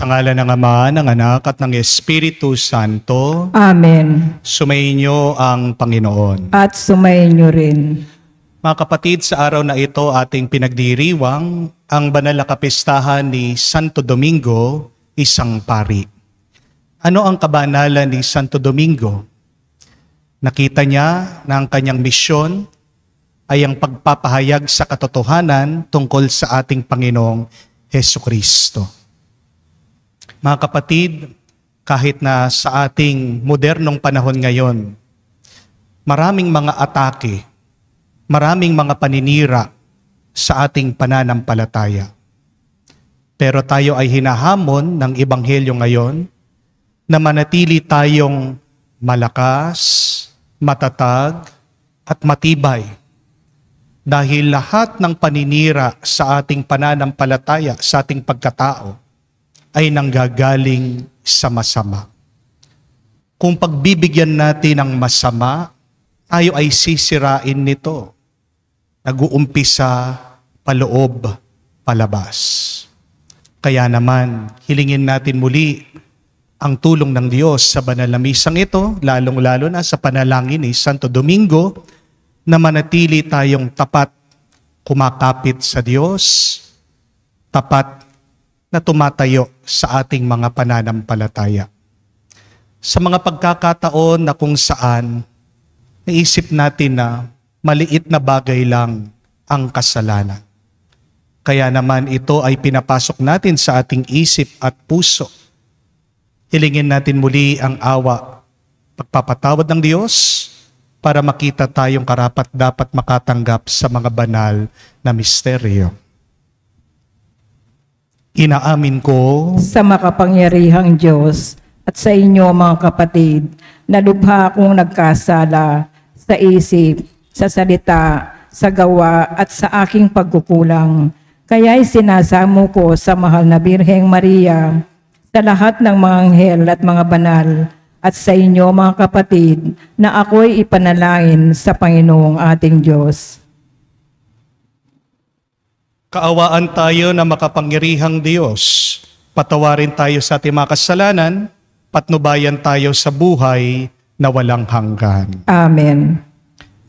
Sa ngalan ng Ama, ng Anak, at ng Espiritu Santo. Amen. Sumainyo ang Panginoon. At sumainyo rin. Mga kapatid, sa araw na ito ating pinagdiriwang ang banal na kapistahan ni Santo Domingo, isang pari. Ano ang kabanalan ni Santo Domingo? Nakita niya na ang kanyang misyon ay ang pagpapahayag sa katotohanan tungkol sa ating Panginoong Hesukristo. Mga kapatid, kahit na sa ating modernong panahon ngayon, maraming mga atake, maraming mga paninira sa ating pananampalataya. Pero tayo ay hinahamon ng Ebanghelyo ngayon na manatili tayong malakas, matatag, at matibay. Dahil lahat ng paninira sa ating pananampalataya, sa ating pagkatao, ay nanggagaling sa masama. Kung pagbibigyan natin ng masama, tayo ay sisirain nito. Nag-uumpisa paloob, palabas. Kaya naman, hilingin natin muli ang tulong ng Diyos sa banal na misang ito, lalong-lalo na sa panalangin ni Santo Domingo, na manatili tayong tapat, kumakapit sa Diyos, tapat na tumatayo sa ating mga pananampalataya. Sa mga pagkakataon na kung saan, naisip natin na maliit na bagay lang ang kasalanan. Kaya naman ito ay pinapasok natin sa ating isip at puso. Hilingin natin muli ang awa, pagpapatawad ng Diyos, para makita tayong karapat-dapat makatanggap sa mga banal na misteryo. Inaamin ko Sa makapangyarihang Diyos at sa inyo mga kapatid, na lubha akong nagkasala sa isip, sa salita, sa gawa at sa aking pagkukulang. Kaya'y sinasamo ko sa mahal na Birheng Maria, sa lahat ng mga anghel at mga banal, at sa inyo mga kapatid, na ako'y ipanalangin sa Panginoong ating Diyos. kaawaan tayo na makapangyarihang Diyos. Patawarin tayo sa ating mga kasalanan, patnubayan tayo sa buhay na walang hanggan. Amen.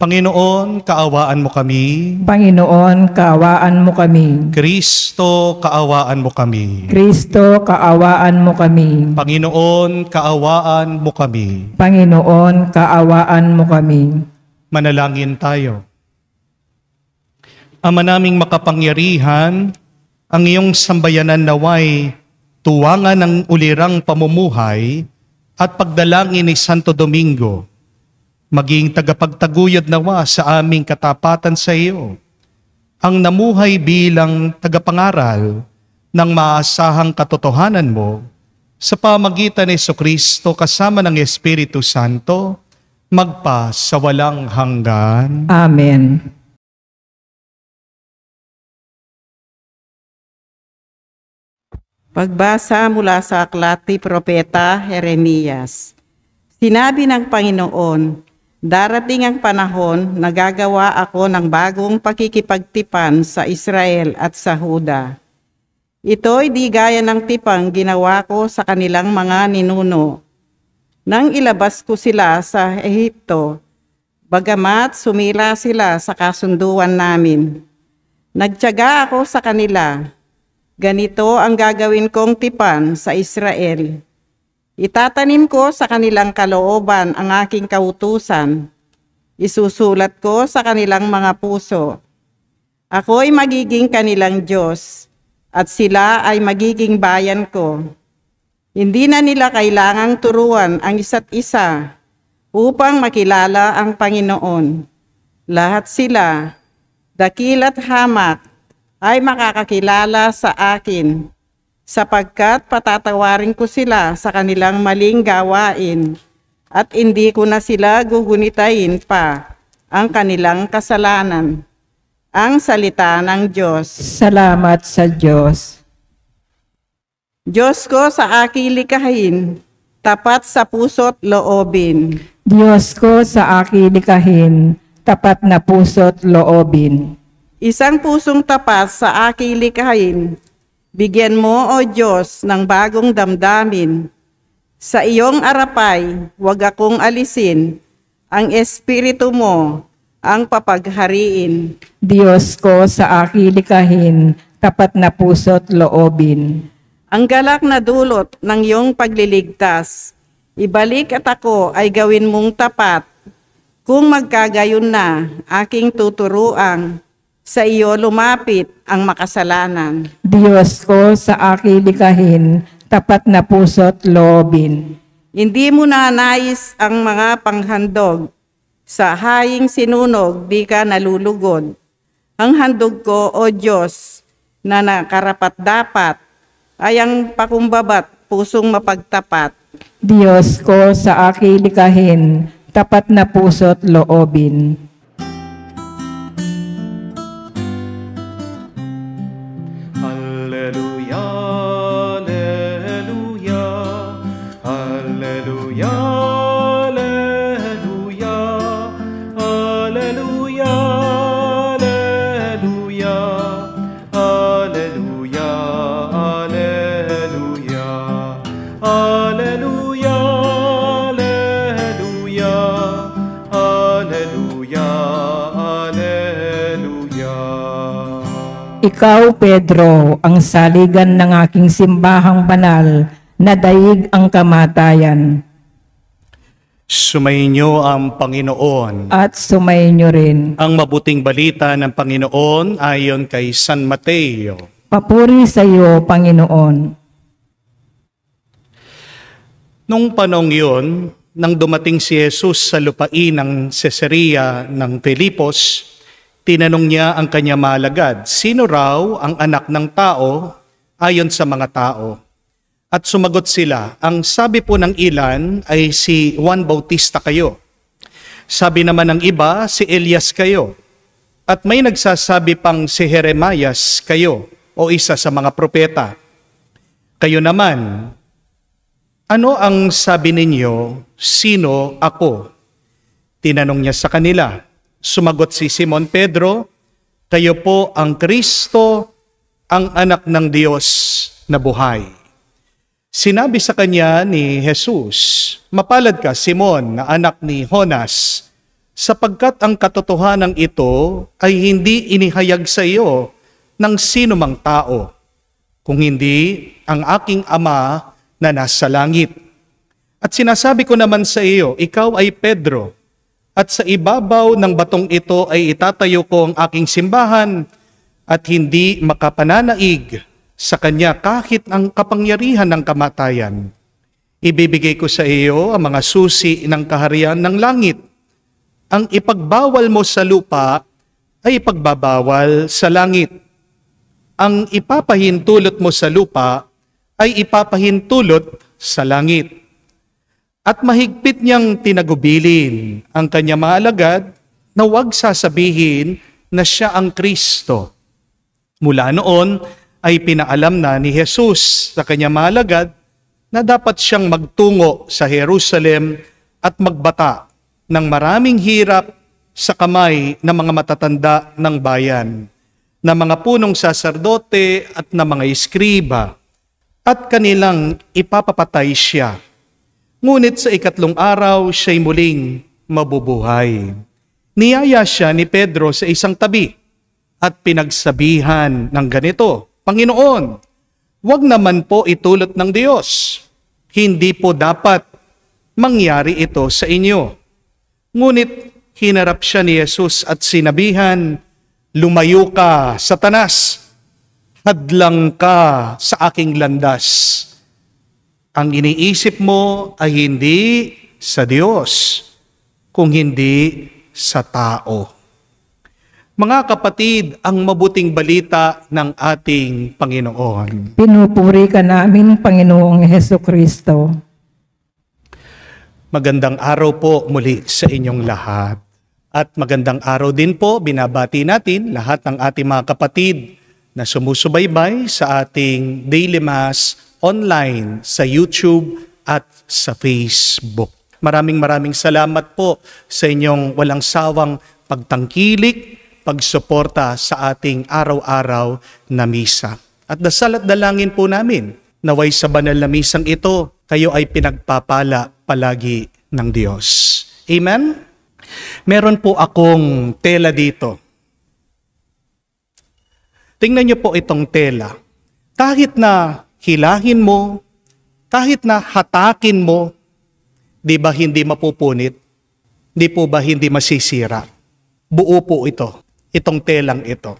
Panginoon, kaawaan mo kami. Panginoon, kaawaan mo kami. Kristo, kaawaan mo kami. Kristo, kaawaan mo kami. Panginoon, kaawaan mo kami. Panginoon, kaawaan mo kami. Manalangin tayo. Ama naming makapangyarihan, ang iyong sambayanan naway tuwangan ng ulirang pamumuhay at pagdalangin ni Santo Domingo, maging tagapagtaguyod nawa sa aming katapatan sa iyo, ang namuhay bilang tagapangaral ng maasahang katotohanan mo sa pamagitan ni Jesucristo kasama ng Espiritu Santo, magpa sa walang hanggan. Amen. Pagbasa mula sa aklat ni Propeta Jeremias. Sinabi ng Panginoon, darating ang panahon na gagawa ako ng bagong pakikipagtipan sa Israel at sa Huda. Ito'y di gaya ng tipang ginawa ko sa kanilang mga ninuno. Nang ilabas ko sila sa Ehipto, bagamat sumira sila sa kasunduan namin. Nagtiyaga ako sa kanila. Ganito ang gagawin kong tipan sa Israel. Itatanim ko sa kanilang kalooban ang aking kautusan. Isusulat ko sa kanilang mga puso. Ako'y magiging kanilang Diyos, at sila ay magiging bayan ko. Hindi na nila kailangang turuan ang isa't isa upang makilala ang Panginoon. Lahat sila, dakila't hamak, ay makakakilala sa akin, sapagkat patatawarin ko sila sa kanilang maling gawain, at hindi ko na sila gugunitain pa ang kanilang kasalanan. Ang salita ng Diyos. Salamat sa Diyos. Diyos ko sa aking likhain, tapat sa puso't loobin. Diyos ko sa aking likhain, tapat na puso't loobin. Isang pusong tapat sa aking likhain, Bigyan mo, O Diyos, ng bagong damdamin. Sa iyong arapay, huwag akong alisin. Ang Espiritu mo ang papaghariin. Diyos ko sa aking likahin, tapat na puso't loobin. Ang galak na dulot ng iyong pagliligtas, ibalik at ako ay gawin mong tapat. Kung magkagayon na, aking tuturuang, sa iyo lumapit ang makasalanan. Diyos ko sa aking likahin, tapat na puso't loobin. Hindi mo na nais ang mga panghandog. Sa haying sinunog, di ka nalulugod. Ang handog ko, O Diyos, na nakarapat-dapat, ay ang pakumbabat, pusong mapagtapat. Diyos ko sa aking likahin, tapat na puso't loobin. Alleluia, alleluia, alleluia, alleluia, alleluia, alleluia, alleluia, alleluia, alleluia, alleluia, alleluia. Ikaw, Pedro, ang saligan ng aking simbahang banal, na daig ang kamatayan. Sumainyo ang Panginoon. At sumainyo rin. Ang mabuting balita ng Panginoon ayon kay San Mateo. Papuri sa iyo, Panginoon. Nung panong yun, nang dumating si Jesus sa lupain ng Caesarea ng Filipos, tinanong niya ang kanya maalagad, sino raw ang anak ng tao ayon sa mga tao? At sumagot sila, ang sabi po ng ilan ay si Juan Bautista kayo. Sabi naman ng iba, si Elias kayo. At may nagsasabi pang si Jeremias kayo o isa sa mga propeta. Kayo naman, ano ang sabi ninyo, sino ako? Tinanong niya sa kanila. Sumagot si Simon Pedro, kayo po ang Kristo, ang anak ng Diyos na buhay. Sinabi sa kanya ni Jesus, mapalad ka Simon na anak ni Jonas, sapagkat ang katotohanan ito ay hindi inihayag sa iyo ng sino mang tao, kung hindi ang aking Ama na nasa langit. At sinasabi ko naman sa iyo, ikaw ay Pedro, at sa ibabaw ng batong ito ay itatayo ko ang aking simbahan at hindi makapananaig sa kanya kahit ang kapangyarihan ng kamatayan. Ibibigay ko sa iyo ang mga susi ng kaharian ng langit. Ang ipagbawal mo sa lupa ay ipagbabawal sa langit. Ang ipapahintulot mo sa lupa ay ipapahintulot sa langit. At mahigpit niyang tinagubilin ang kanya mga alagad na huwag sasabihin na siya ang Kristo. Mula noon ay pinaalam na ni Jesus sa kanya mga alagad na dapat siyang magtungo sa Jerusalem at magbata ng maraming hirap sa kamay ng mga matatanda ng bayan, na mga punong saserdote at na mga iskriba, at kanilang ipapapatay siya. Ngunit sa ikatlong araw, siya'y muling mabubuhay. Niyaya siya ni Pedro sa isang tabi at pinagsabihan ng ganito, Panginoon, huwag naman po itulot ng Diyos. Hindi po dapat mangyari ito sa inyo. Ngunit hinarap siya ni Jesus at sinabihan, lumayo ka, Satanas, hadlang ka sa aking landas. Ang iniisip mo ay hindi sa Diyos, kung hindi sa tao. Mga kapatid, ang mabuting balita ng ating Panginoon. Pinupuri ka namin, Panginoong Hesukristo. Magandang araw po muli sa inyong lahat. At magandang araw din po, binabati natin lahat ng ating mga kapatid na sumusubaybay sa ating Daily Mass online sa YouTube at sa Facebook. Maraming salamat po sa inyong walang sawang pagtangkilik, pagsuporta sa ating araw-araw na misa. At dasal at dalangin po namin, naway sa banal na misang ito, kayo ay pinagpapala palagi ng Diyos. Amen? Meron po akong tela dito. Tingnan niyo po itong tela. Kahit na hilahin mo, kahit na hatakin mo, di ba hindi mapupunit? Di po ba hindi masisira? Buo po ito, itong telang ito.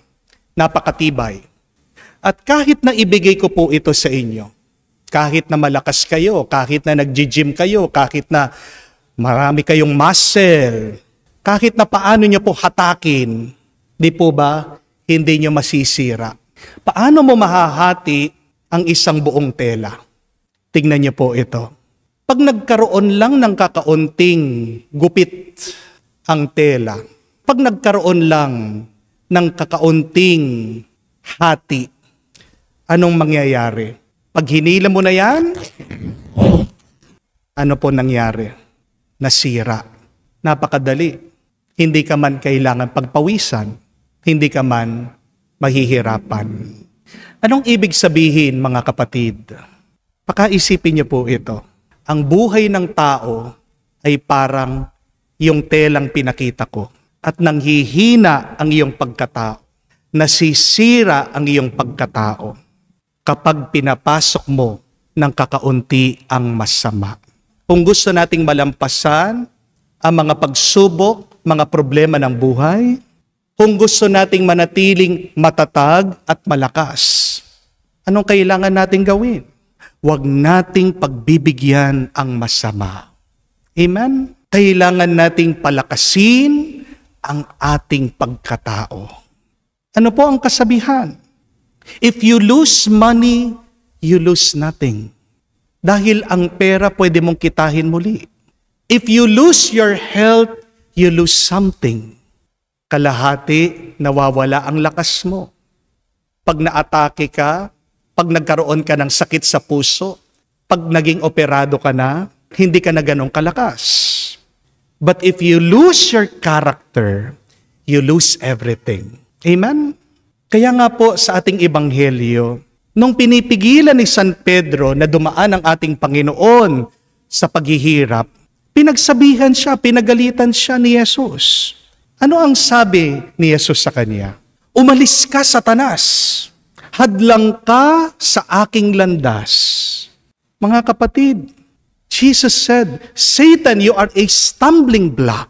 Napakatibay. At kahit na ibigay ko po ito sa inyo, kahit na malakas kayo, kahit na nag-gym kayo, kahit na marami kayong muscle, kahit na paano nyo po hatakin, di po ba hindi nyo masisira? Paano mo mahahati ang isang buong tela? Tingnan nyo po ito. Pag nagkaroon lang ng kakaunting gupit ang tela, pag nagkaroon lang ng kakaunting hati, anong mangyayari? Pag hinila mo na yan, ano po nangyari? Nasira. Napakadali. Hindi ka man kailangan pagpawisan. Hindi ka man mahihirapan. Anong ibig sabihin, mga kapatid? Pakaisipin niyo po ito. Ang buhay ng tao ay parang yung telang pinakita ko. At nanghihina ang iyong pagkatao. Nasisira ang iyong pagkatao kapag pinapasok mo ng kakaunti ang masama. Kung gusto nating malampasan ang mga pagsubok, mga problema ng buhay, kung gusto nating manatiling matatag at malakas, anong kailangan nating gawin? Huwag nating pagbibigyan ang masama. Amen? Kailangan nating palakasin ang ating pagkatao. Ano po ang kasabihan? If you lose money, you lose nothing. Dahil ang pera pwede mong kitahin muli. If you lose your health, you lose something. Kalahati, nawawala ang lakas mo. Pag naatake ka, pag nagkaroon ka ng sakit sa puso, pag naging operado ka na, hindi ka na ganong kalakas. But if you lose your character, you lose everything. Amen? Kaya nga po sa ating ebanghelyo, nung pinipigilan ni San Pedro na dumaan ang ating Panginoon sa paghihirap, pinagsabihan siya, pinagalitan siya ni Jesus. Ano ang sabi ni Jesus sa kanya? Umalis ka, Satanas! Hadlang ka sa aking landas. Mga kapatid, Jesus said, Satan, you are a stumbling block.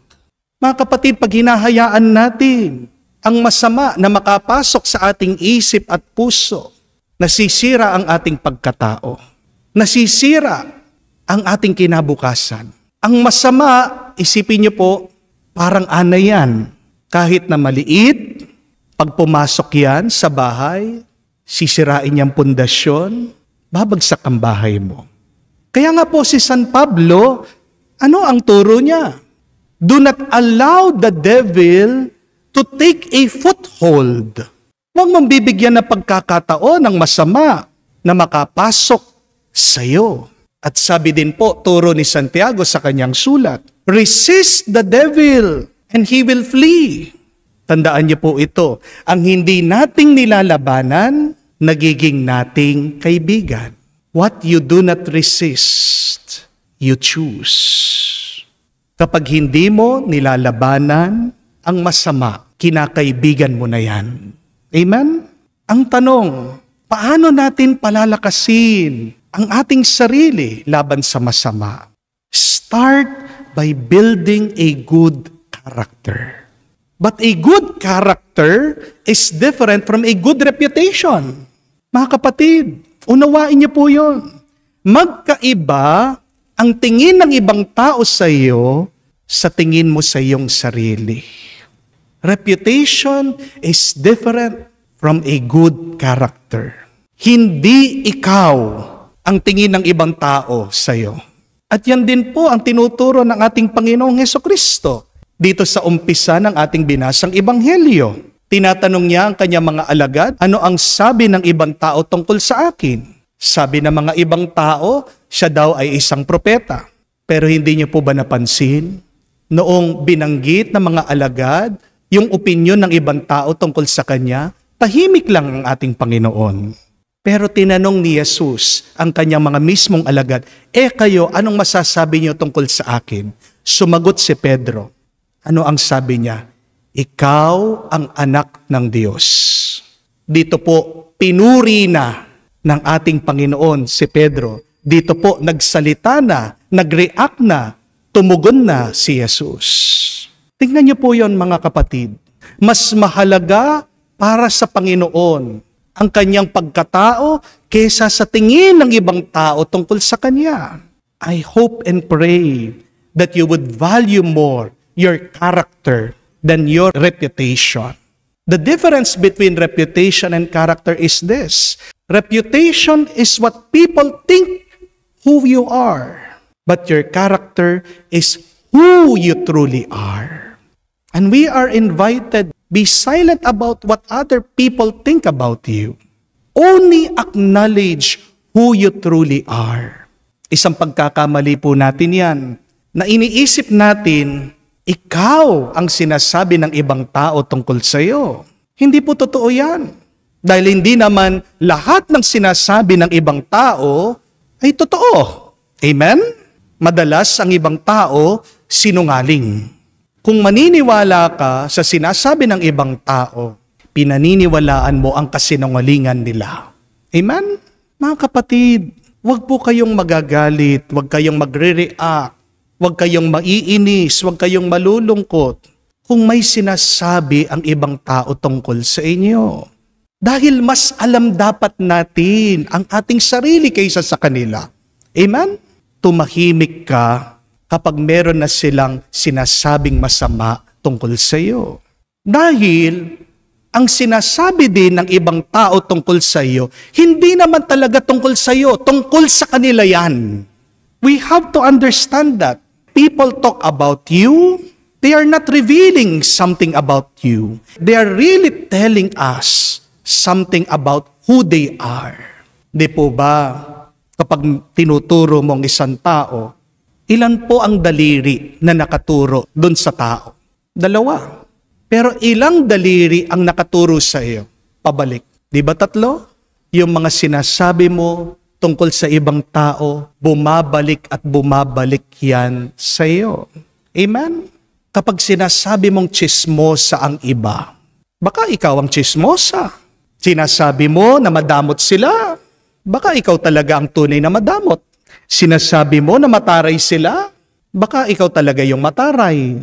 Mga kapatid, pag hinahayaan natin ang masama na makapasok sa ating isip at puso, nasisira ang ating pagkatao. Nasisira ang ating kinabukasan. Ang masama, isipin niyo po, parang ana yan. Kahit na maliit, pag pumasok yan sa bahay, sisirain niyang pundasyon, babagsak ang bahay mo. Kaya nga po si San Pablo, ano ang turo niya? Do not allow the devil to take a foothold. Huwag mong bibigyan ng pagkakataon ng masama na makapasok sa iyo. At sabi din po, turo ni Santiago sa kanyang sulat, resist the devil and he will flee. Tandaan niyo po ito, ang hindi nating nilalabanan, nagiging nating kaibigan. What you do not resist, you choose. Kapag hindi mo nilalabanan ang masama, kinakaibigan mo na yan. Amen? Ang tanong, paano natin palalakasin ang ating sarili laban sa masama? Start by building a good character. But a good character is different from a good reputation. Mga kapatid, unawain niyo po yun. Magkaiba ang tingin ng ibang tao sa iyo sa tingin mo sa iyong sarili. Reputation is different from a good character. Hindi ikaw ang tingin ng ibang tao sa iyo. At yan din po ang tinuturo ng ating Panginoong Hesukristo. Dito sa umpisa ng ating binasang ebanghelyo, tinatanong niya ang kanyang mga alagad, ano ang sabi ng ibang tao tungkol sa akin? Sabi ng mga ibang tao, siya daw ay isang propeta. Pero hindi niyo po ba napansin? Noong binanggit ng mga alagad, yung opinyon ng ibang tao tungkol sa kanya, tahimik lang ang ating Panginoon. Pero tinanong ni Jesus ang kanyang mga mismong alagad, kayo, anong masasabi niyo tungkol sa akin? Sumagot si Pedro. Ano ang sabi niya? Ikaw ang anak ng Diyos. Dito po, pinuri na ng ating Panginoon si Pedro. Dito po, nagsalita na, nag-react na, tumugon na si Jesus. Tingnan niyo po yon mga kapatid. Mas mahalaga para sa Panginoon ang kanyang pagkatao kaysa sa tingin ng ibang tao tungkol sa kanya. I hope and pray that you would value more your character than your reputation. The difference between reputation and character is this. Reputation is what people think who you are, but your character is who you truly are. And we are invited, be silent about what other people think about you. Only acknowledge who you truly are. Isang pagkakamali po natin yan, na iniisip natin, ikaw ang sinasabi ng ibang tao tungkol sa iyo. Hindi po totoo yan. Dahil hindi naman lahat ng sinasabi ng ibang tao ay totoo. Amen? Madalas ang ibang tao sinungaling. Kung maniniwala ka sa sinasabi ng ibang tao, pinaniniwalaan mo ang kasinungalingan nila. Amen? Mga kapatid, huwag po kayong magagalit, huwag kayong magre-react, huwag kayong maiinis, huwag kayong malulungkot kung may sinasabi ang ibang tao tungkol sa inyo. Dahil mas alam dapat natin ang ating sarili kaysa sa kanila. Amen? Tumahimik ka kapag meron na silang sinasabing masama tungkol sa iyo. Dahil ang sinasabi din ng ibang tao tungkol sa iyo, hindi naman talaga tungkol sa iyo, tungkol sa kanila yan. We have to understand that. People talk about you, they are not revealing something about you. They are really telling us something about who they are. Di po ba, kapag tinuturo mong isang tao, ilan po ang daliri na nakaturo dun sa tao? 2. Pero ilang daliri ang nakaturo sa iyo? Pabalik. Di ba 3? Yung mga sinasabi mo tungkol sa ibang tao, bumabalik at bumabalik yan sa iyo. Amen? Kapag sinasabi mong tsismosa ang iba, baka ikaw ang tsismosa. Sinasabi mo na madamot sila, baka ikaw talaga ang tunay na madamot. Sinasabi mo na mataray sila, baka ikaw talaga yung mataray.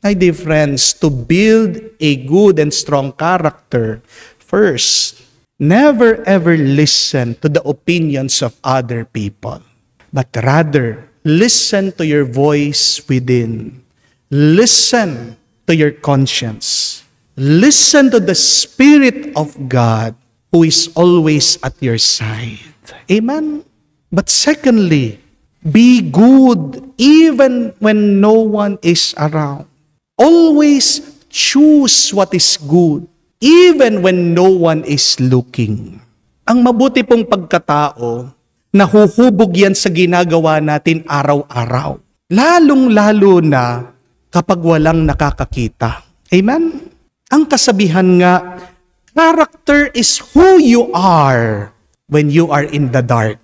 My dear friends, to build a good and strong character, first, never ever listen to the opinions of other people, but rather listen to your voice within. Listen to your conscience. Listen to the Spirit of God who is always at your side. Amen? But secondly, be good even when no one is around. Always choose what is good, even when no one is looking. Ang mabuti pong pagkatao, nahuhubog yan sa ginagawa natin araw-araw. Lalong-lalo na kapag walang nakakakita. Amen? Ang kasabihan nga, character is who you are when you are in the dark.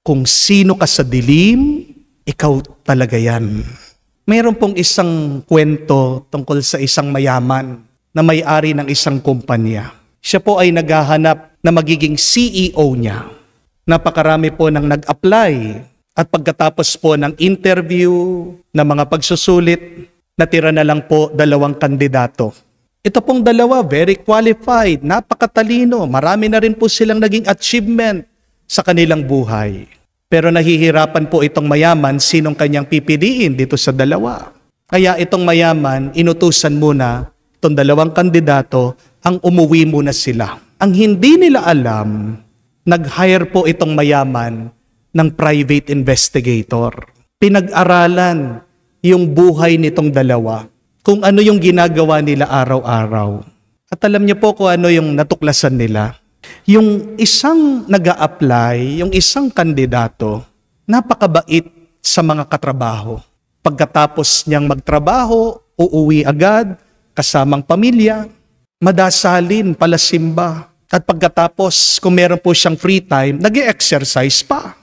Kung sino ka sa dilim, ikaw talaga yan. Mayroon pong isang kwento tungkol sa isang mayaman na may-ari ng isang kumpanya. Siya po ay naghahanap na magiging CEO niya. Napakarami po nang nag-apply at pagkatapos po ng interview, ng mga pagsusulit, natira na lang po 2 kandidato. Ito pong 2, very qualified, napakatalino, marami na rin po silang naging achievement sa kanilang buhay. Pero nahihirapan po itong mayaman sinong kanyang pipiliin dito sa 2. Kaya itong mayaman, inutusan muna itong 2 kandidato ang umuwi muna sila. Ang hindi nila alam, nag-hire po itong mayaman ng private investigator. Pinag-aralan yung buhay nitong 2, kung ano yung ginagawa nila araw-araw. At alam niyo po kung ano yung natuklasan nila. Yung isang nag-a-apply, yung isang kandidato, napakabait sa mga katrabaho. Pagkatapos niyang magtrabaho, uuwi agad, kasamang pamilya, madasalin, palasimba. At pagkatapos, kung meron po siyang free time, nag-exercise pa.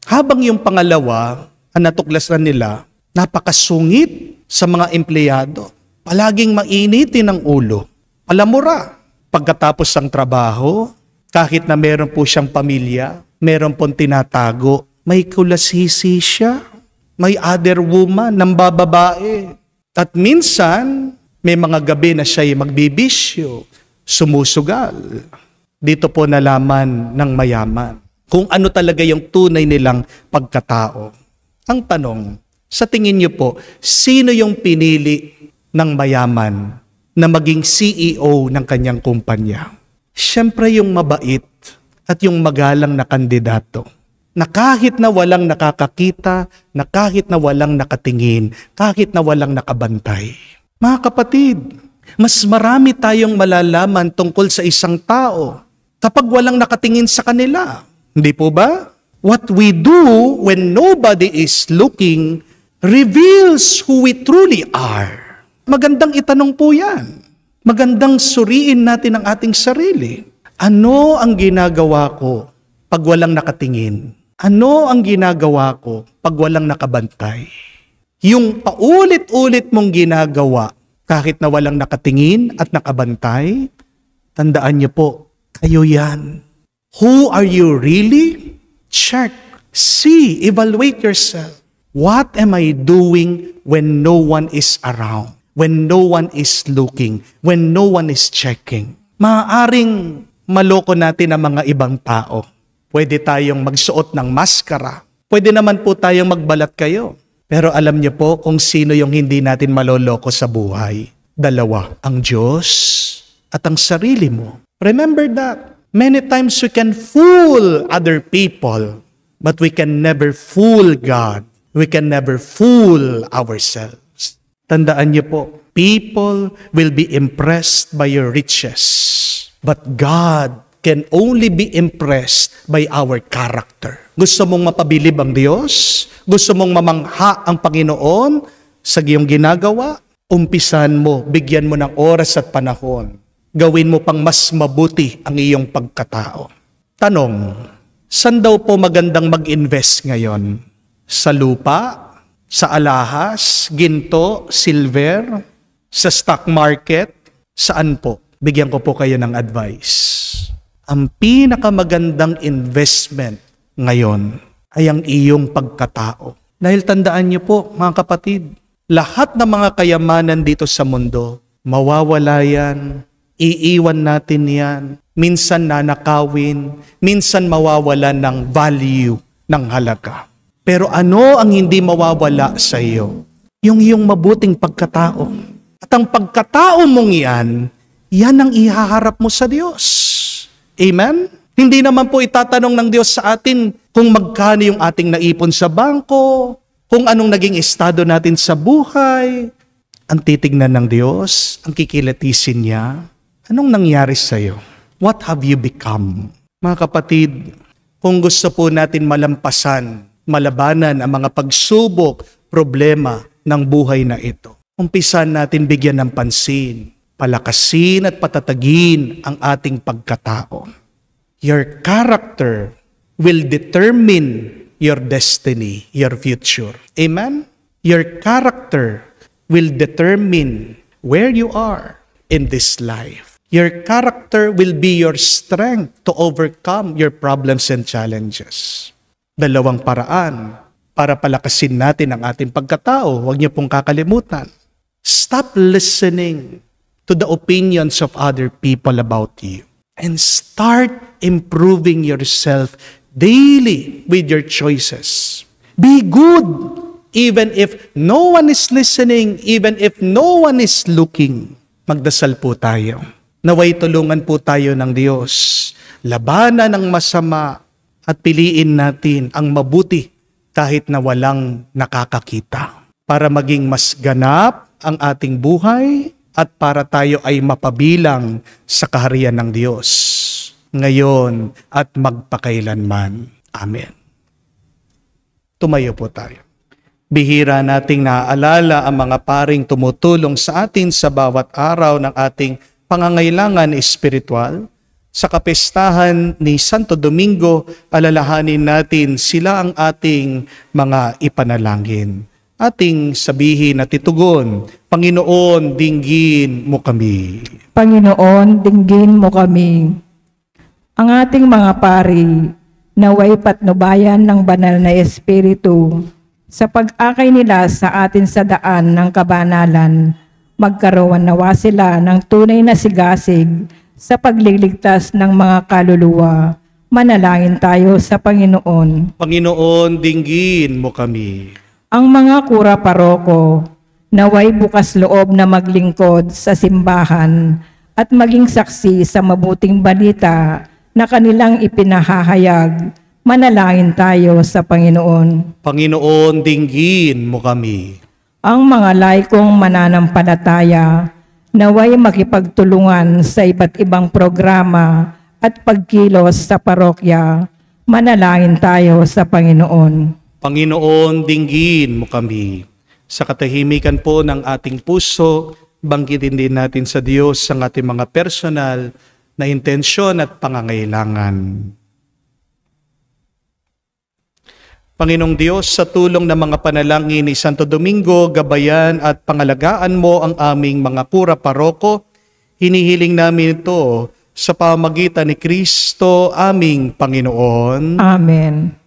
Habang yung pangalawa, ang natuklasan nila, napakasungit sa mga empleyado. Palaging mainitin ang ulo. Palamura. Pagkatapos ng trabaho, kahit na meron po siyang pamilya, meron pong tinatago, may kulasisi siya. May other woman, nambababae. At minsan, may mga gabi na siya'y magbibisyo, sumusugal. Dito po nalaman ng mayaman kung ano talaga yung tunay nilang pagkatao. Ang tanong, sa tingin niyo po, sino yung pinili ng mayaman na maging CEO ng kanyang kumpanya? Siyempre yung mabait at yung magalang na kandidato. Na kahit na walang nakakakita, na kahit na walang nakatingin, kahit na walang nakabantay. Mga kapatid, mas marami tayong malalaman tungkol sa isang tao kapag walang nakatingin sa kanila. Hindi po ba? What we do when nobody is looking reveals who we truly are. Magandang itanong po yan. Magandang suriin natin ang ating sarili. Ano ang ginagawa ko pag walang nakatingin? Ano ang ginagawa ko pag walang nakabantay? Yung paulit-ulit mong ginagawa kahit na walang nakatingin at nakabantay, tandaan niyo po, kayo yan. Who are you really? Check. See, evaluate yourself. What am I doing when no one is around? When no one is looking? When no one is checking? Maaaring maloko natin ang mga ibang tao. Pwede tayong magsuot ng maskara. Pwede naman po tayong magbalat kayo. Pero alam niyo po kung sino yung hindi natin maloloko sa buhay. Dalawa, ang Diyos at ang sarili mo. Remember that. Many times we can fool other people, but we can never fool God. We can never fool ourselves. Tandaan niyo po, people will be impressed by your riches, but God can only be impressed by our character. Gusto mong mapabilib ang Diyos? Gusto mong mamangha ang Panginoon sa iyong ginagawa? Umpisan mo, bigyan mo ng oras at panahon. Gawin mo pang mas mabuti ang iyong pagkatao. Tanong, saan daw po magandang mag-invest ngayon? Sa lupa? Sa alahas? Ginto? Silver? Sa stock market? Saan po? Bigyan ko po kayo ng advice. Ang pinakamagandang investment ngayon ay ang iyong pagkatao. Dahil tandaan niyo po, mga kapatid, lahat ng mga kayamanan dito sa mundo, mawawala yan, iiwan natin yan, minsan nanakawin, minsan mawawala ng value, ng halaga. Pero ano ang hindi mawawala sa iyo? Yung iyong mabuting pagkatao. At ang pagkatao mong yan ang ihaharap mo sa Diyos. Amen? Hindi naman po itatanong ng Diyos sa atin kung magkano yung ating naipon sa bangko, kung anong naging estado natin sa buhay. Ang titignan ng Diyos, ang kikilatisin niya, anong nangyari sa iyo? What have you become? Mga kapatid, kung gusto po natin malampasan, malabanan ang mga pagsubok, problema ng buhay na ito, umpisan natin bigyan ng pansin, palakasin at patatagin ang ating pagkatao. Your character will determine your destiny, your future. Amen? Your character will determine where you are in this life. Your character will be your strength to overcome your problems and challenges. Dalawang paraan para palakasin natin ang ating pagkatao. Huwag niyo pong kakalimutan. Stop listening to the opinions of other people about you. And start improving yourself daily with your choices. Be good, even if no one is listening, even if no one is looking. Magdasal po tayo. Naway tulungan po tayo ng Diyos. Labanan ang masama at piliin natin ang mabuti kahit na walang nakakakita. Para maging mas ganap ang ating buhay, at para tayo ay mapabilang sa kaharian ng Diyos, ngayon at magpakailanman. Amen. Tumayo po tayo. Bihira nating naaalala ang mga paring tumutulong sa atin sa bawat araw ng ating pangangailangan espiritual. Sa kapistahan ni Santo Domingo, alalahanin natin sila ang ating mga ipanalangin. Ating sabihin at itugon, Panginoon, dinggin mo kami. Panginoon, dinggin mo kami. Ang ating mga pari, naway patnubayan ng banal na Espiritu, sa pag-akay nila sa atin sa daan ng kabanalan, magkaroon nawa sila ng tunay na sigasig sa pagliligtas ng mga kaluluwa. Manalangin tayo sa Panginoon. Panginoon, dinggin mo kami. Ang mga kura paroko, naway bukas loob na maglingkod sa simbahan at maging saksi sa mabuting balita na kanilang ipinahahayag. Manalangin tayo sa Panginoon. Panginoon, dinggin mo kami. Ang mga laikong mananampalataya, naway makipagtulungan sa iba't ibang programa at pagkilos sa parokya. Manalangin tayo sa Panginoon. Panginoon, dinggin mo kami. Sa katahimikan po ng ating puso, banggitin din natin sa Diyos ang ating mga personal na intensyon at pangangailangan. Panginoong Diyos, sa tulong ng mga panalangin ni Santo Domingo, gabayan at pangalagaan mo ang aming mga pura paroko. Hinihiling namin ito sa pamamagitan ni Kristo, aming Panginoon. Amen.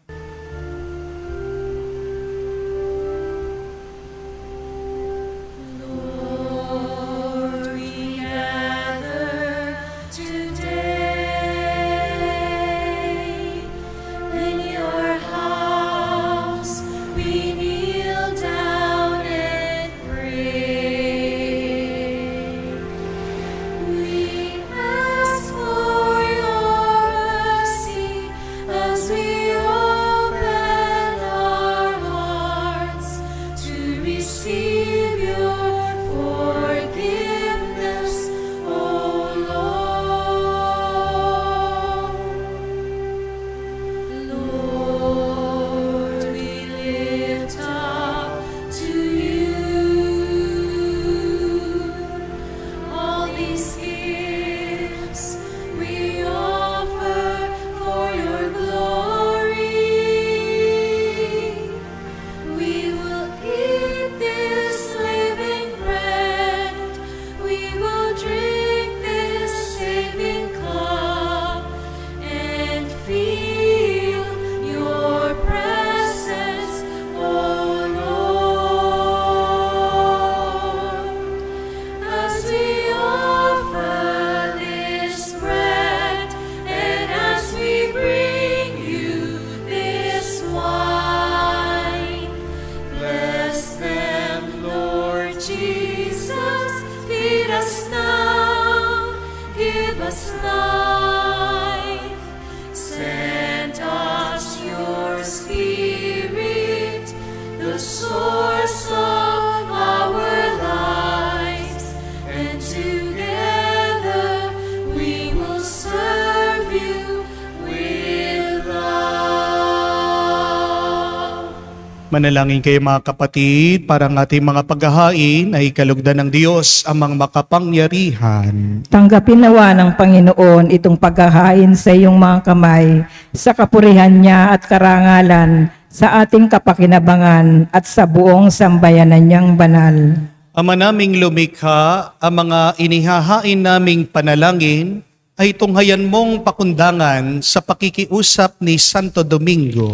Manalangin kayo mga kapatid, para ang ating mga paghahain ay kalugdan ng Diyos amang makapangyarihan. Tanggapin nawa ng Panginoon itong paghahain sa iyong mga kamay, sa kapurihan niya at karangalan, sa ating kapakinabangan at sa buong sambayanan niyang banal. Ama naming lumikha, ang mga inihahain naming panalangin ay tunghayan mong pakundangan sa pakikiusap ni Santo Domingo.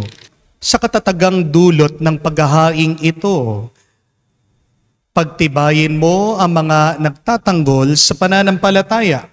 Sa katatagang dulot ng paghahaing ito, pagtibayin mo ang mga nagtatanggol sa pananampalataya,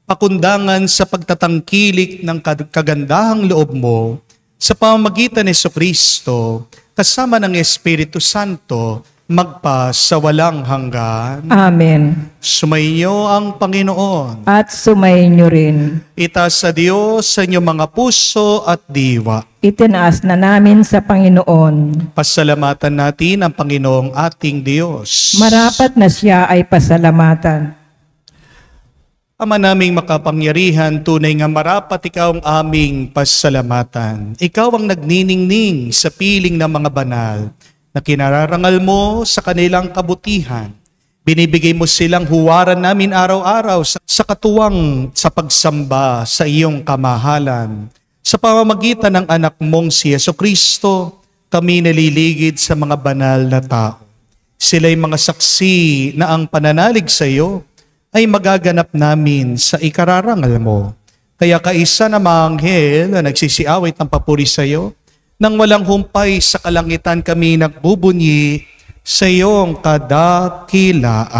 pakundangan sa pagtatangkilik ng kagandahang loob mo sa pamamagitan ni Jesucristo kasama ng Espiritu Santo magpa sa walang hanggan. Amen. Sumainyo ang Panginoon. At sumainyo rin. Itaas sa Diyos sa inyong mga puso at diwa. Itinaas na namin sa Panginoon. Pasalamatan natin ang Panginoong ating Diyos. Marapat na siya ay pasalamatan. Ama naming makapangyarihan, tunay nga marapat ikaw ang aming pasalamatan. Ikaw ang nagniningning sa piling ng mga banal na kinararangal mo sa kanilang kabutihan. Binibigay mo silang huwaran namin araw-araw sa katuwang sa pagsamba sa iyong kamahalan. Sa pamamagitan ng anak mong si Jesucristo, kami naliligid sa mga banal na tao. Sila'y mga saksi na ang pananalig sa iyo ay magaganap namin sa ikararangal mo. Kaya kaisa na mga anghel na nagsisiawit ng papuri sa iyo, nang walang humpay sa kalangitan kami nagbubunyi sa iyong kadakilaan.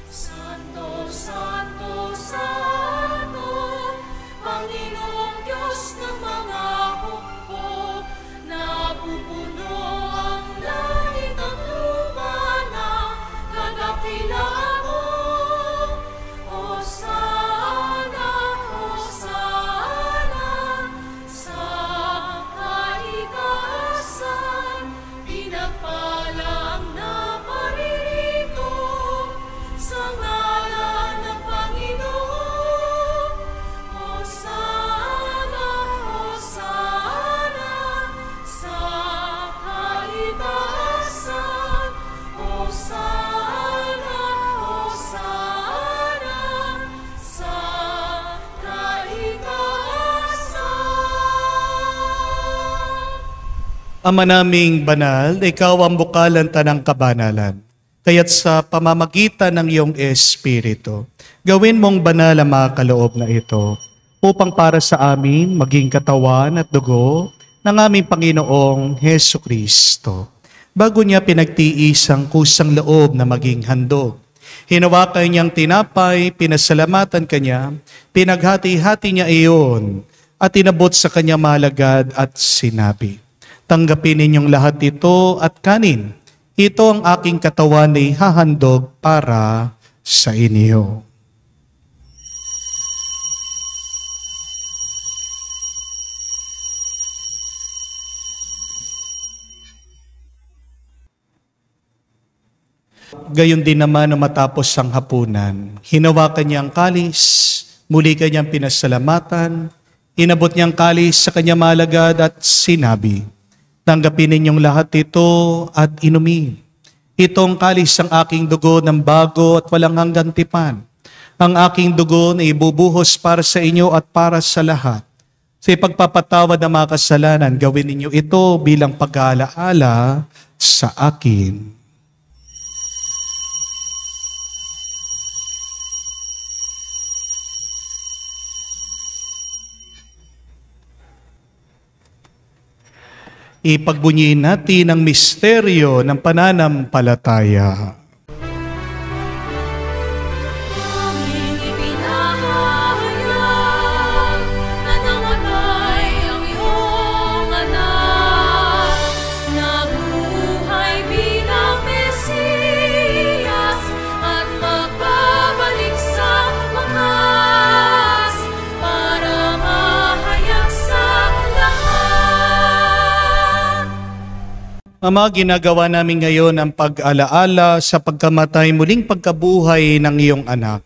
Santo, Santo, Santo, Panginoong Diyos ng mga hukbo, napupuno ang langit at lupa ng kadakilaan mo. Hosana, Hosana, sa kaitaasan, pinagpala ang naparirito sa ngalan ng Panginoon. Hosana, Hosana, sa kaitaasan. Hosana, Hosana, sa kaitaasan. Ama naming banal, ikaw ang bukalan tanang kabanalan. Kaya't sa pamamagitan ng iyong Espiritu, gawin mong banal ang mga kaloob na ito upang para sa amin maging katawan at dugo ng aming Panginoong Hesu Kristo. Bago niya pinagtiis ang kusang loob na maging handog, hinawakan niyang tinapay, pinasalamatan kanya, pinaghati-hati niya iyon at inabot sa kanya malagad at sinabi, "Tanggapin ninyong lahat ito at kanin. Ito ang aking katawan na ihahandog para sa inyo." Gayon din naman nung matapos ang hapunan, hinawakan niya ang kalis, muli kanyang pinasalamatan, inabot niyang kalis sa kanya malagad at sinabi, "Tanggapin ninyong lahat ito at inumin. Itong kalis ang aking dugo ng bago at walang hanggang tipan. Ang aking dugo na ibubuhos para sa inyo at para sa lahat. Sa ipagpapatawad ng mga kasalanan, gawin ninyo ito bilang pag-aalaala sa akin." Ipagbunyiin natin ang misteryo ng pananampalataya. Aming ipinahayag na namatay ang iyong anak, nabuhay bilang Mesiyas at magbabalik sa wakas para mahayag sa lahat. Ama, ginagawa namin ngayon ang pag-alaala sa pagkamatay muling pagkabuhay ng iyong anak.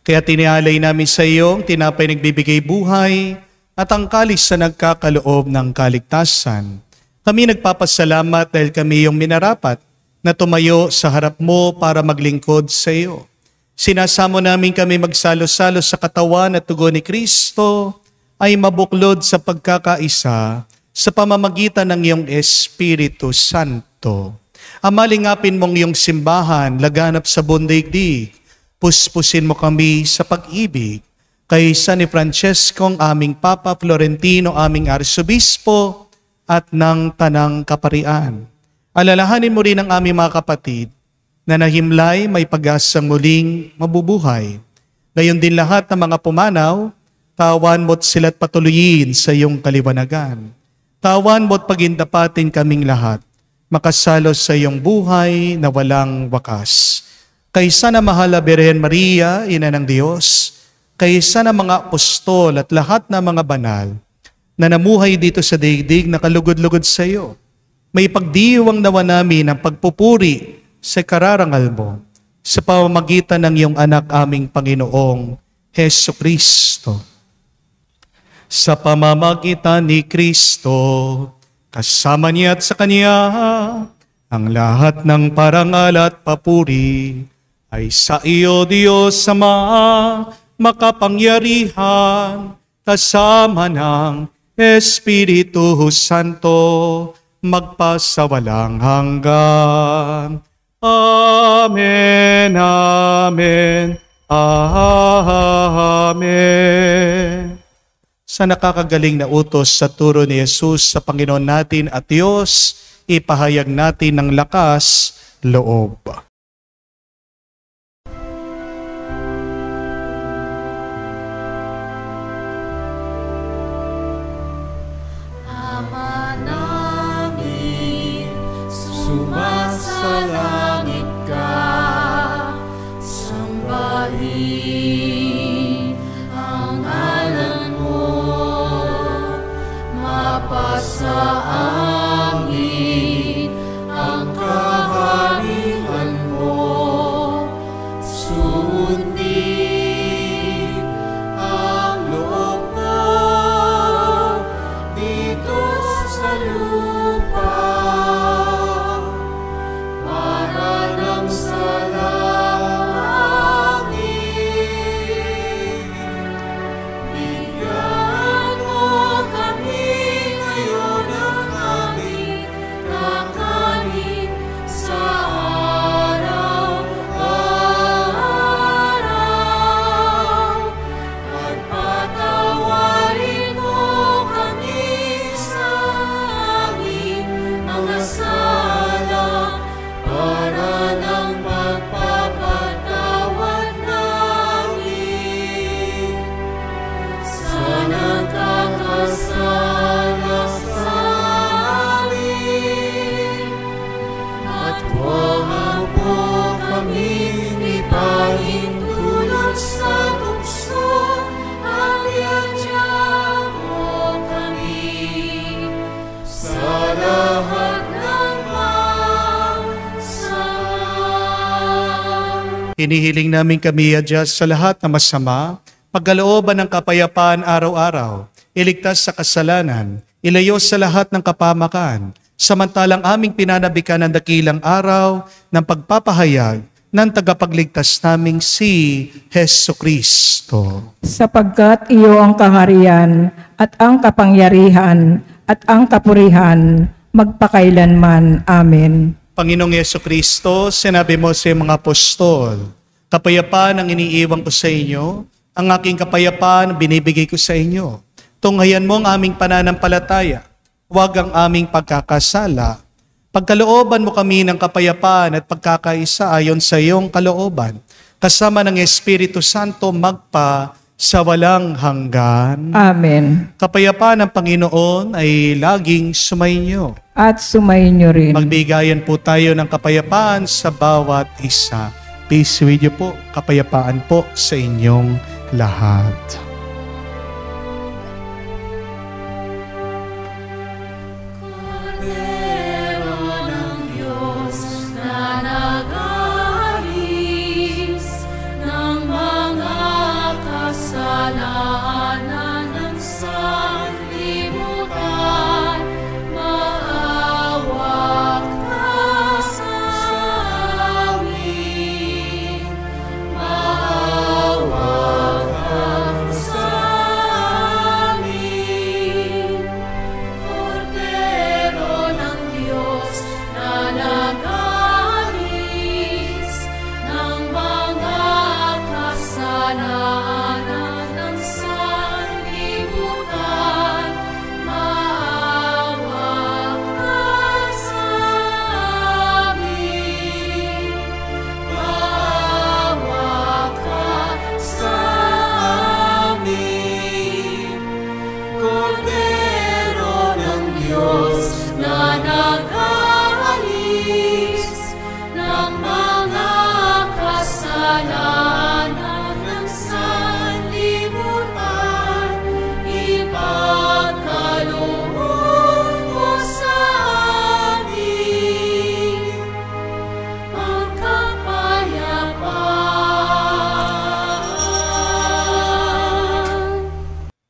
Kaya tinialay namin sa iyo ang tinapay nagbibigay buhay at ang kalis na nagkakaloob ng kaligtasan. Kami nagpapasalamat dahil kami yung minarapat na tumayo sa harap mo para maglingkod sa iyo. Sinasamo namin kami magsalo-salo sa katawan at dugo ni Kristo ay mabuklod sa pagkakaisa sa pamamagitan ng iyong Espiritu Santo. Amalingapin mong iyong simbahan, laganap sa buong daigdig. Puspusin mo kami sa pag-ibig. Kay San Francesco, aming Papa, Florentino, aming Arsobispo, at ng Tanang Kaparian. Alalahanin mo rin ang aming mga kapatid na nahimlay may pag-asang muling mabubuhay. Gayon din lahat ng mga pumanaw, tawan mo't sila't patuloyin sa iyong kaliwanagan. Tawan mo't pagindapatin kaming lahat, makasalo sa iyong buhay na walang wakas. Kaysa na mahal na Birhen Maria, Ina ng Diyos, kaysa na mga apostol at lahat na mga banal na namuhay dito sa daigdig na kalugod-lugod sa iyo, may pagdiwang nawa namin ang pagpupuri sa kararangal mo sa pamamagitan ng iyong anak aming Panginoong Hesu Kristo. sa pamamagitan ni Kristo, kasama niya at sa Kanya, ang lahat ng parangal at papuri ay sa iyo, Diyos Ama, makapangyarihan, kasama ng Espiritu Santo, magpasawalang hanggan. Amen, amen, amen. Sa nakakagaling na utos sa turo ni Jesus sa Panginoon natin at Diyos, ipahayag natin ng lakas loob. Ama namin, sumasalangit ka, sambahin ang ngalan mo, mapasa amin ang kaharian mo, sundin ang loob mo dito sa lupa, para nang sa langit. Bigyan mo kami ngayon ng aming kakanin sa araw-araw, at patawarin mo kami sa aming mga sala, para ng pagpapatawad namin sa nagkakasala sa amin. At huwag mo kaming ipahintulot sa tukso, at iadya mo kami sa lahat ng masama. Hinihiling namin kami, Diyos, sa lahat na masama, pagkalooban ng kapayapaan araw-araw, iligtas sa kasalanan, ilayo sa lahat ng kapamakan, samantalang aming pinanabikan ang dakilang araw ng pagpapahayag ng tagapagligtas naming si Hesu Kristo. Sapagkat iyo ang kaharian at ang kapangyarihan at ang kapurihan magpakailanman. Amen. Panginoong Yesu Kristo, sinabi mo sa iyong mga apostol, kapayapaan ang iniiwan ko sa inyo, ang aking kapayapaan binibigay ko sa inyo. Tunghayan mo ang aming pananampalataya, huwag ang aming pagkakasala. Pagkalooban mo kami ng kapayapaan at pagkakaisa ayon sa iyong kalooban, kasama ng Espiritu Santo magpa sa walang hanggan. Amen. Kapayapaan ng Panginoon ay laging sumainyo. At sumainyo rin. Magbigayan po tayo ng kapayapaan sa bawat isa. Peace with you po. Kapayapaan po sa inyong lahat. Kordero ng Diyos na nag-aalis ng mga kasalanan ng sanlibutan, maawa ka sa amin, maawa ka sa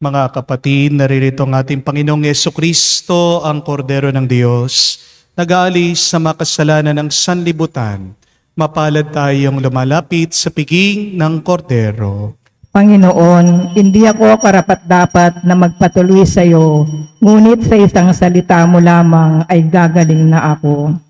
Mga kapatid, naririto ang ating Panginoong Yesukristo, ang Kordero ng Diyos, nag-aalis sa makasalanan ng sanlibutan. Mapalad tayong lumalapit sa piging ng Kordero. Panginoon, hindi ako karapat-dapat na magpatuloy sa iyo, ngunit sa isang salita mo lamang ay gagaling na ako.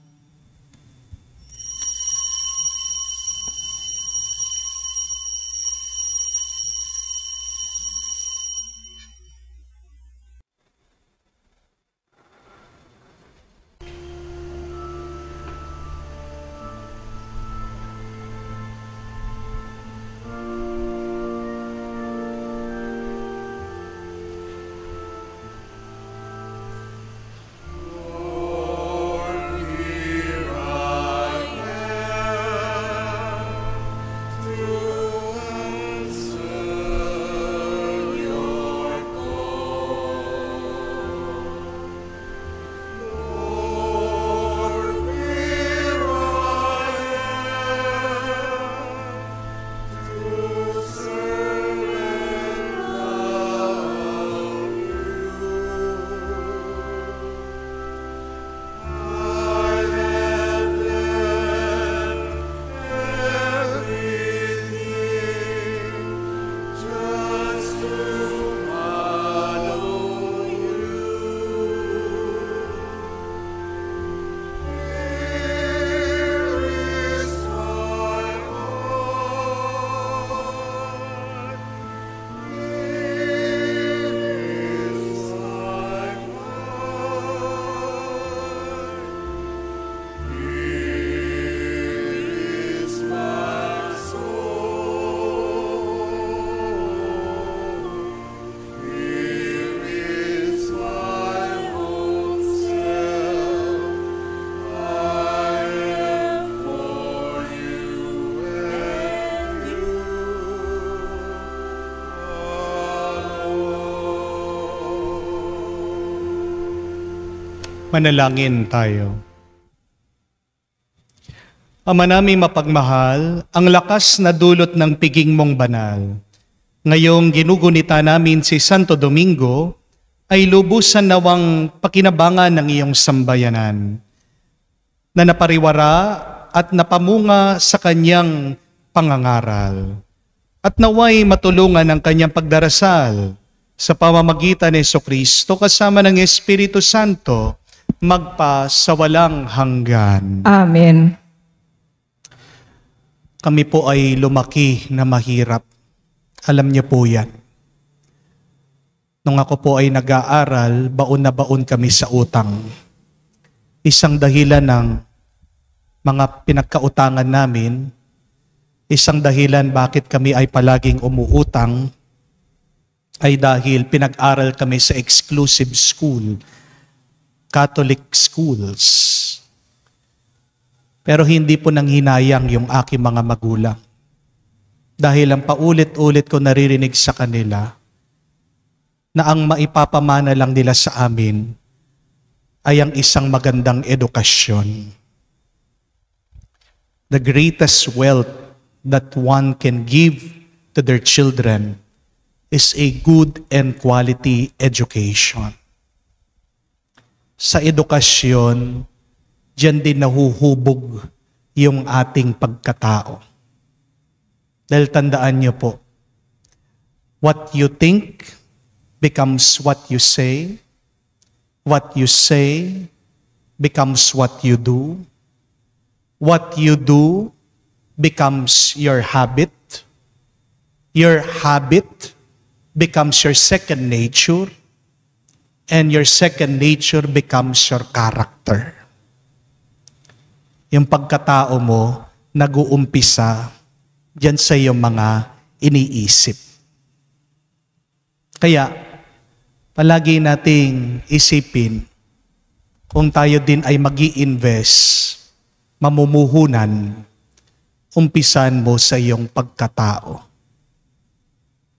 Manalangin tayo. Ama naming mapagmahal, ang lakas na dulot ng piging mong banal. Ngayong ginugunita namin si Santo Domingo, ay lubusan nawang pakinabangan ng iyong sambayanan, na napariwara at napamunga sa kanyang pangangaral. At naway matulungan ang kanyang pagdarasal sa pamamagitan ni Jesucristo kasama ng Espiritu Santo, magpa sa walang hanggan. Amen. Kami po ay lumaki na mahirap. Alam niyo po yan. Nung ako po ay nag-aaral, baon na baon kami sa utang. Isang dahilan ng mga pinagkautangan namin, isang dahilan bakit kami ay palaging umuutang, ay dahil pinag-aral kami sa exclusive school, Catholic schools. Pero hindi po nanghinayang yung aking mga magulang. Dahil ang paulit-ulit ko naririnig sa kanila na ang maipapamana lang nila sa amin ay ang isang magandang edukasyon. The greatest wealth that one can give to their children is a good and quality education. Sa edukasyon, diyan din nahuhubog yung ating pagkatao. Dahil tandaan niyo po, what you think becomes what you say becomes what you do becomes your habit becomes your second nature, and your second nature becomes your character. Yung pagkatao mo, nag-uumpisa diyan sa iyong mga iniisip. Kaya, palagi nating isipin, kung tayo din ay mag-i-invest, mamumuhunan, umpisan mo sa iyong pagkatao.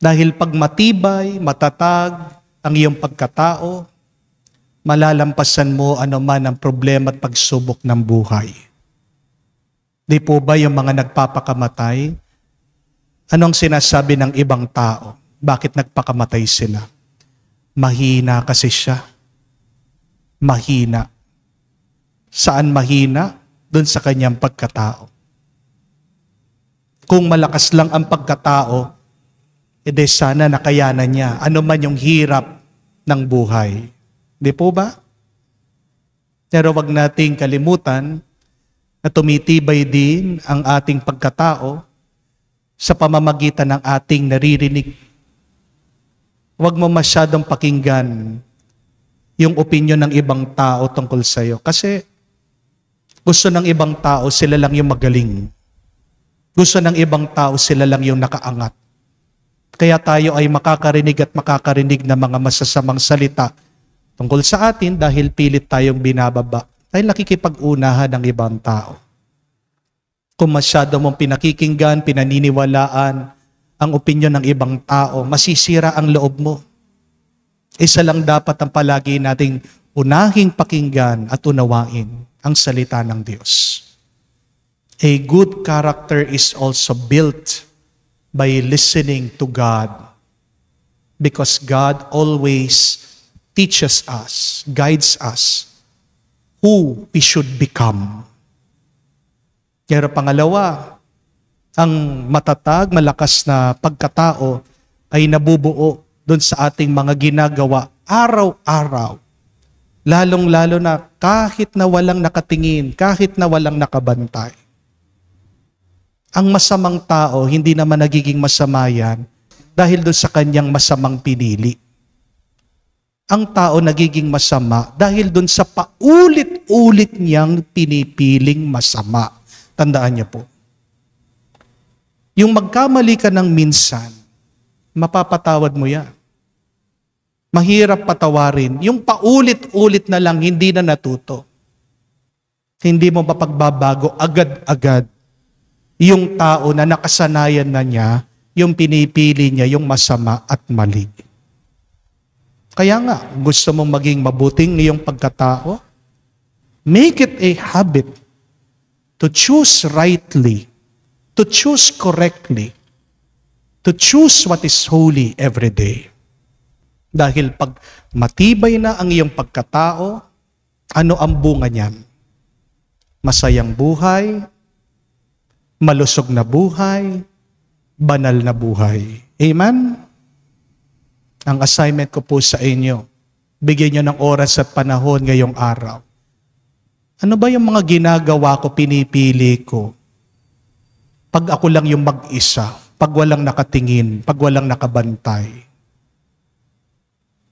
Dahil pag matibay, matatag, ang iyong pagkatao, malalampasan mo anuman ang problema at pagsubok ng buhay. Di po ba yung mga nagpapakamatay? Anong sinasabi ng ibang tao? Bakit nagpakamatay sila? Mahina kasi siya. Mahina. Saan mahina? Doon sa kanyang pagkatao. Kung malakas lang ang pagkatao, edi sana nakayanan niya ano man yung hirap ng buhay. Di po ba? Pero wag nating kalimutan na tumitibay din ang ating pagkatao sa pamamagitan ng ating naririnig. Wag mo masyadong pakinggan yung opinyon ng ibang tao tungkol sa iyo. Kasi gusto ng ibang tao sila lang yung magaling. Gusto ng ibang tao sila lang yung nakaangat. Kaya tayo ay makakarinig at makakarinig ng mga masasamang salita tungkol sa atin dahil pilit tayong binababa. Dahil nakikipag-unahan ng ibang tao. Kung masyado mong pinakikinggan, pinaniniwalaan ang opinyon ng ibang tao, masisira ang loob mo. Isa lang dapat ang palagi nating unahing pakinggan at unawain ang salita ng Diyos. A good character is also built by listening to God, because God always teaches us, guides us who we should become. Pero pangalawa, ang matatag, malakas na pagkatao ay nabubuo doon sa ating mga ginagawa araw-araw. Lalong-lalo na kahit na walang nakatingin, kahit na walang nakabantay. Ang masamang tao, hindi naman nagiging masama yan dahil doon sa kanyang masamang pinili. Ang tao nagiging masama dahil doon sa paulit-ulit niyang pinipiling masama. Tandaan niyo po. Yung magkamali ka ng minsan, mapapatawad mo yan. Mahirap patawarin. Yung paulit-ulit na lang, hindi na natuto. Hindi mo mapagbabago agad-agad yung tao na nakasanayan na niya, yung pinipili niya, yung masama at mali. Kaya nga, gusto mong maging mabuting iyong pagkatao? Make it a habit to choose rightly, to choose correctly, to choose what is holy every day. Dahil pag matibay na ang iyong pagkatao, ano ang bunga niyan? Masayang buhay, malusog na buhay, banal na buhay. Amen? Ang assignment ko po sa inyo, bigyan nyo ng oras at panahon ngayong araw. Ano ba yung mga ginagawa ko, pinipili ko? Pag ako lang yung mag-isa, pag walang nakatingin, pag walang nakabantay.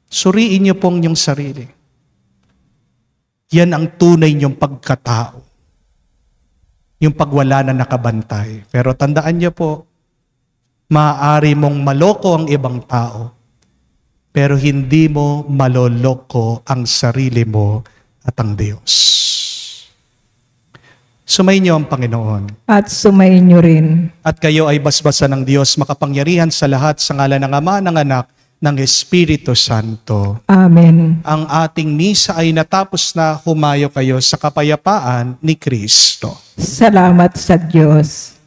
Suriin nyo pong yung sarili. Yan ang tunay nyong pagkatao. Yung pagwala na nakabantay. Pero tandaan niyo po, maaari mong maloko ang ibang tao, pero hindi mo maloloko ang sarili mo at ang Diyos. Sumayin niyo ang Panginoon. At sumayin niyo rin. At kayo ay basbasan ng Diyos, makapangyarihan sa lahat, sa ngalan ng Ama, ng Anak, ng Espiritu Santo. Amen. Ang ating misa ay natapos na. Humayo kayo sa kapayapaan ni Kristo. Salamat sa Diyos.